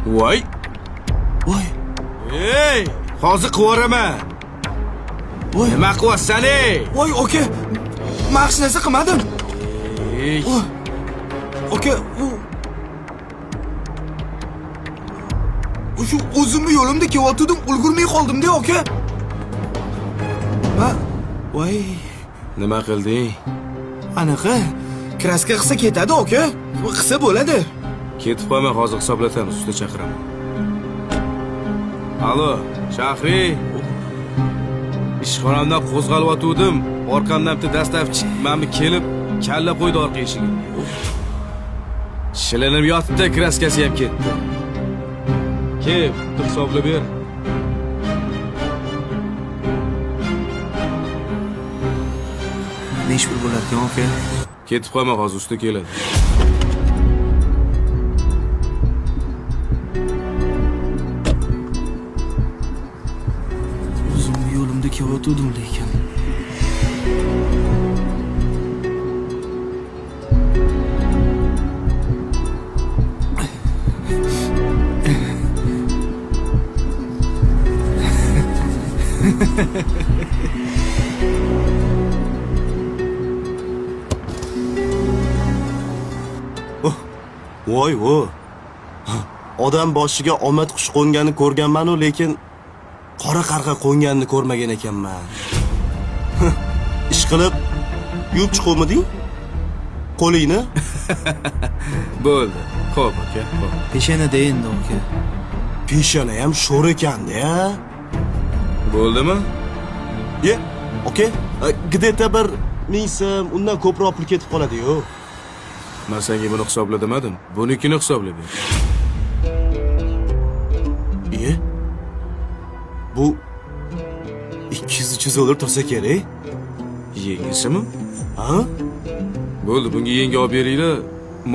Voy. Voy. Ey, hozir qivaraman. Voy. Nima qilyapsan ey? Voy, aka. Men hech narsa qilmadim. Ey. Aka, shu o'zimni yo'limda kelayotgandim, ulgurmay qoldim-da, aka. Voy. Nima qilding? Anaqa, kraska qilsa ketadi, aka. Qilsa bo'ladi. Ketib qolma, hozir hisoblatamiz, usta chaqiraman. Alo, Shahriy. Ishxonamdan qo'zg'alyotgandim. Orqamdan bitta dastavchi menga kelib, kalla qo'ydi orqa eshigimga. Shilinib yotibdi, kraskasi ham ketdi. Kel, hisoblab ber. Nesh pul bo'larkan, aka? Ketib qolma, hozir usta keladi. O'zimni yo'limda kelayotgandim lekin. Voy, odam boshiga omad qush qo'nganini ko'rganman-u, lekin qora qarg'a qo'nganini ko'rmagan ekanman. Ish qilib yuvib chiqomiding? Qo'lingni? Bo'ldi. Xo'p, aka, xo'p. Peshonada endi, aka. Peshona ham sho'r ekanda-ya. Bo'ldimi? Ye, aka, где-то bir 1000 so'm, undan ko'proq pul ketib qoladi-yu. Men senga buni hisobla demadim. Bunikini hisoblab ber. Bu 200-300 dollar tursa kerak. Yengisimi? Ha? Bo'ldi, bunga yengi olib beringlar.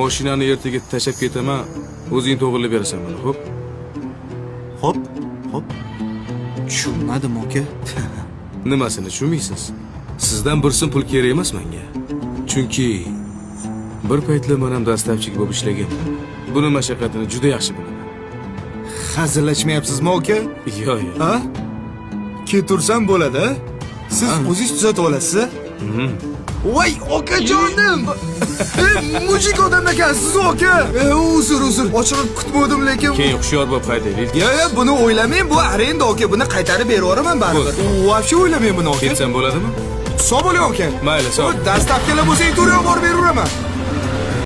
Mashinani ertaga tashab ketaman. O'zing to'g'rilab berasan buni, xo'p? Xo'p. Tushunmadim, aka. Nimasini tushunmaysiz? Sizdan bir so'm pul kerak emas menga. Chunki bir paytlar men ham dastavchi bo'lib ishlaganman. Buni mashaqqatini juda yaxshi bilaman. Hazillashmayapsizmi, aka? Yo'q. Ha? Ketursam bo'ladi. Siz o'zingiz tuzatib olasiz. Voy, okajonim. Mujik odam ekansiz, aka. Uzr. Ochig'i kutmadim lekin. Keyin hushyor bo'lib haydaylik. Yo'q, buni o'ylamang, bu arenda, aka. Buni qaytarib beraveraman baribir. Vobshe o'ylamang buni, aka. Ketsam bo'ladimi? Sog' bo'ling, aka. Mayli, sog'. Dastavkalar bo'lsa, tur olib beraveraman.